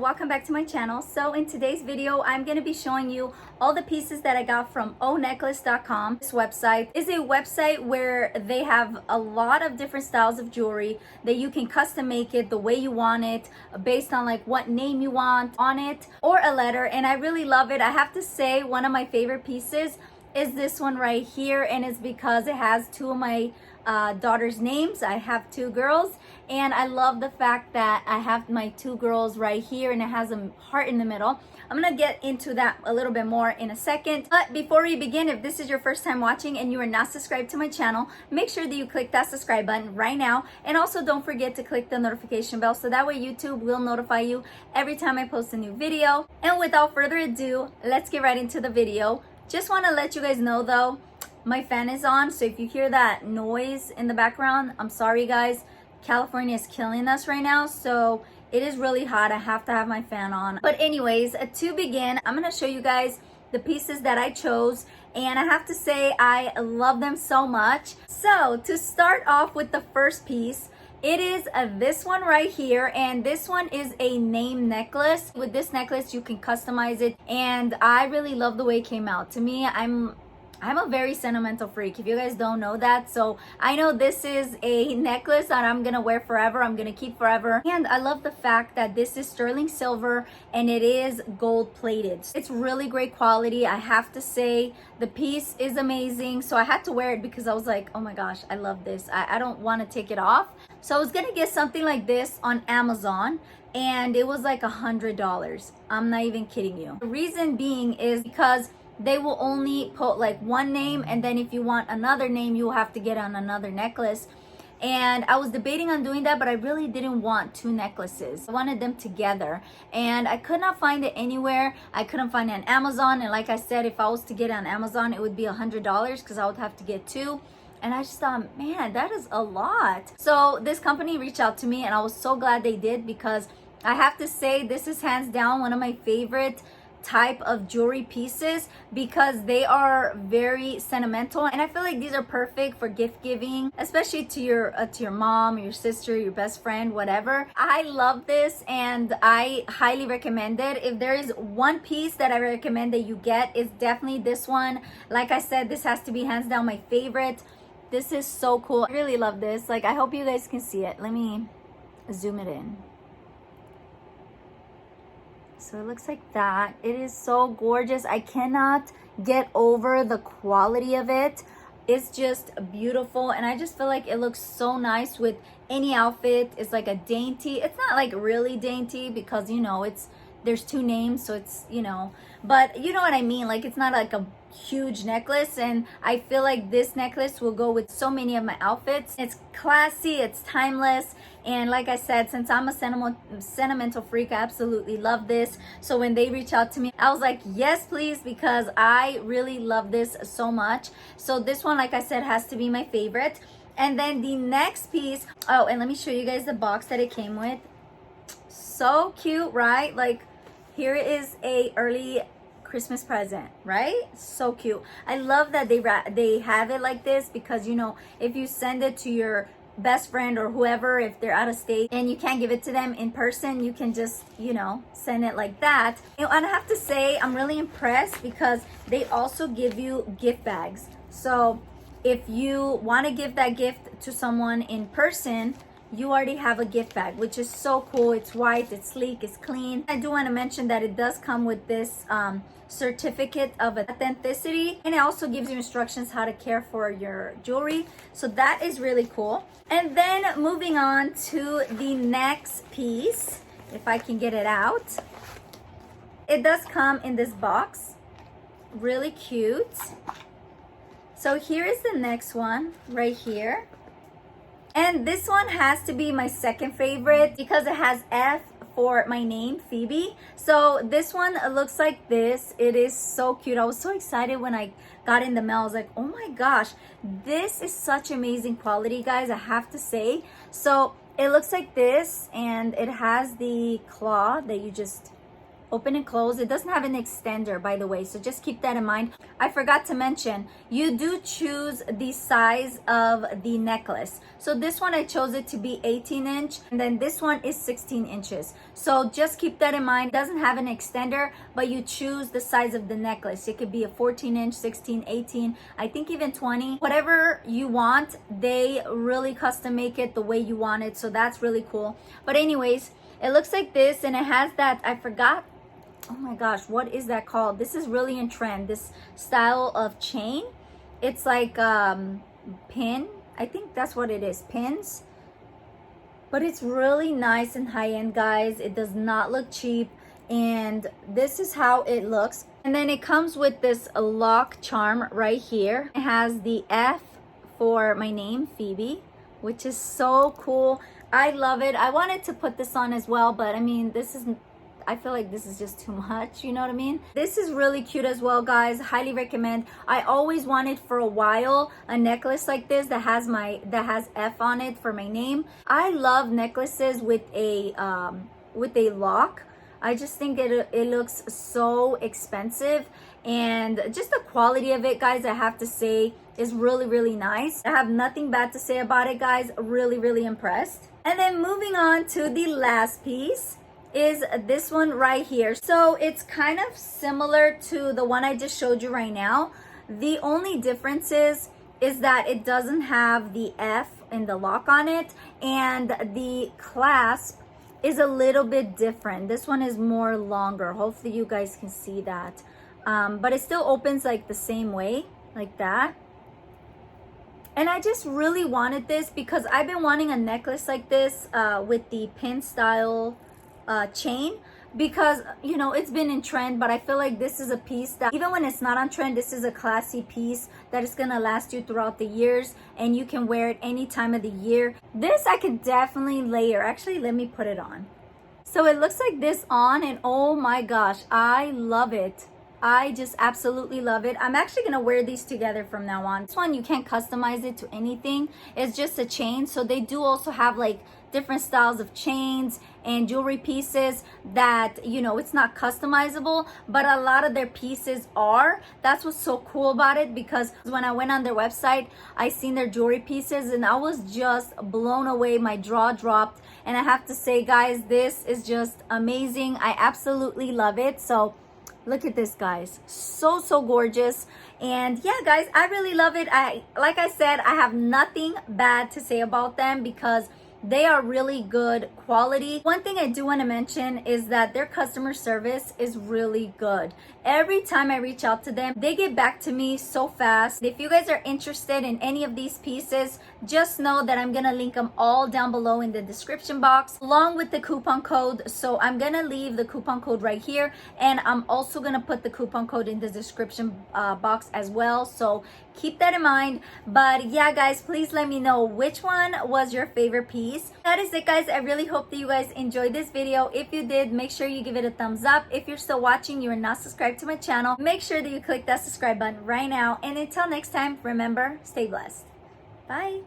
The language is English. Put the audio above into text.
welcome back to my channel. So in today's video, I'm going to be showing you all the pieces that I got from ONecklace.com. This website is a website where they have a lot of different styles of jewelry that you can custom make it the way you want it, based on like what name you want on it or a letter, and I really love it. I have to say one of my favorite pieces is this one right here, and it's because it has two of my daughter's names. I have two girls, and I love the fact that I have my two girls right here and it has a heart in the middle. I'm gonna get into that a little bit more in a second, but before we begin, if this is your first time watching and you are not subscribed to my channel, make sure that you click that subscribe button right now, and also don't forget to click the notification bell so that way YouTube will notify you every time I post a new video. And without further ado, let's get right into the video. Just want to let you guys know though, my fan is on, so if you hear that noise in the background, I'm sorry guys. California is killing us right now, so it is really hot. I have to have my fan on. But anyways, to begin, I'm going to show you guys the pieces that I chose, and I have to say I love them so much. So to start off with the first piece, it is this one right here, and this one is a name necklace. With this necklace you can customize it, and I really love the way it came out. To me, I'm a very sentimental freak, if you guys don't know that. So I know this is a necklace that I'm gonna wear forever, I'm gonna keep forever. And I love the fact that this is sterling silver and it is gold plated. It's really great quality. I have to say the piece is amazing. So I had to wear it because I was like, oh my gosh, I love this. I don't want to take it off. So I was gonna get something like this on Amazon, and it was like $100. I'm not even kidding you. The reason being is because they will only put like one name, and then if you want another name, you will have to get on another necklace. And I was debating on doing that, but I really didn't want two necklaces. I wanted them together, and I could not find it anywhere. I couldn't find it on Amazon, and like I said, if I was to get it on Amazon, it would be $100 because I would have to get two. And I just thought, man, that is a lot. So this company reached out to me, and I was so glad they did, because I have to say this is hands down one of my favorite type of jewelry pieces, because they are very sentimental, and I feel like these are perfect for gift giving, especially to your mom, your sister, your best friend, whatever. I love this and I highly recommend it. If there is one piece that I recommend that you get, it's definitely this one. Like I said, this has to be hands down my favorite. This is so cool. I really love this. Like, I hope you guys can see it. Let me zoom it in. So it looks like that. It is so gorgeous. I cannot get over the quality of it. It's just beautiful, and I just feel like it looks so nice with any outfit. It's like a dainty. It's not like really dainty because, you know, there's two names, so it's, you know, but you know what I mean. Like, it's not like a huge necklace, and I feel like this necklace will go with so many of my outfits. It's classy, it's timeless, and like I said, since I'm a sentimental freak, I absolutely love this. So when they reached out to me, I was like, yes please, because I really love this so much. So this one, like I said, has to be my favorite. And then the next piece, oh, and let me show you guys the box that it came with. So cute, right? Like, here is a early Christmas present, right? So cute. I love that they have it like this, because, you know, if you send it to your best friend or whoever, if they're out of state and you can't give it to them in person, you can just, you know, send it like that. And I have to say, I'm really impressed because they also give you gift bags. So if you want to give that gift to someone in person, you already have a gift bag, which is so cool. It's white, it's sleek, it's clean. I do want to mention that it does come with this certificate of authenticity, and it also gives you instructions how to care for your jewelry. So that is really cool. And then moving on to the next piece, if I can get it out. It does come in this box, really cute. So here is the next one right here. And this one has to be my second favorite because it has F for my name, Phoebe. So this one looks like this. It is so cute. I was so excited when I got in the mail. I was like, oh my gosh, this is such amazing quality, guys, I have to say. So it looks like this, and it has the claw that you just open and close. It doesn't have an extender, by the way, so just keep that in mind. I forgot to mention, you do choose the size of the necklace. So this one, I chose it to be 18 inch, and then this one is 16 inches. So just keep that in mind. It doesn't have an extender, but you choose the size of the necklace. It could be a 14 inch, 16, 18, I think even 20. Whatever you want, they really custom make it the way you want it. So that's really cool. But anyways, it looks like this, and it has that, I forgot, oh my gosh, what is that called? This is really in trend, this style of chain. It's like pin, I think that's what it is, pins. But it's really nice and high-end, guys. It does not look cheap, and this is how it looks. And then it comes with this lock charm right here. It has the F for my name, Phoebe, which is so cool. I love it. I wanted to put this on as well, but I mean, I feel like this is just too much, you know what I mean? This is really cute as well, guys. Highly recommend. I always wanted for a while a necklace like this that has F on it for my name. I love necklaces with a lock. I just think it looks so expensive, and just the quality of it, guys, I have to say is really, really nice. I have nothing bad to say about it, guys. Really, really impressed. And then moving on to the last piece is this one right here. So it's kind of similar to the one I just showed you right now. The only difference is that it doesn't have the F in the lock on it, and the clasp is a little bit different. This one is more longer. Hopefully you guys can see that. But it still opens like the same way, like that. And I just really wanted this because I've been wanting a necklace like this with the pin style chain, because you know it's been in trend, but I feel like this is a piece that even when it's not on trend, this is a classy piece that is gonna last you throughout the years, and you can wear it any time of the year. This I could definitely layer. Actually, let me put it on. So it looks like this on, and oh my gosh, I love it. I just absolutely love it. I'm actually gonna wear these together from now on. This one, you can't customize it to anything. It's just a chain. So they do also have like different styles of chains and jewelry pieces that, you know, it's not customizable, but a lot of their pieces are. That's what's so cool about it, because when I went on their website, I seen their jewelry pieces and I was just blown away. My jaw dropped, and I have to say, guys, this is just amazing. I absolutely love it. So look at this, guys. So gorgeous. And yeah, guys, I really love it. Like I said, I have nothing bad to say about them because they are really good quality. One thing I do want to mention is that their customer service is really good. Every time I reach out to them, they get back to me so fast. If you guys are interested in any of these pieces, just know that I'm gonna link them all down below in the description box along with the coupon code. So I'm gonna leave the coupon code right here, and I'm also gonna put the coupon code in the description box as well. So keep that in mind. But yeah, guys, please let me know which one was your favorite piece. That is it, guys. I really hope that you guys enjoyed this video. If you did, make sure you give it a thumbs up. If you're still watching, you are not subscribed to my channel, make sure that you click that subscribe button right now. And until next time, remember, stay blessed. Bye.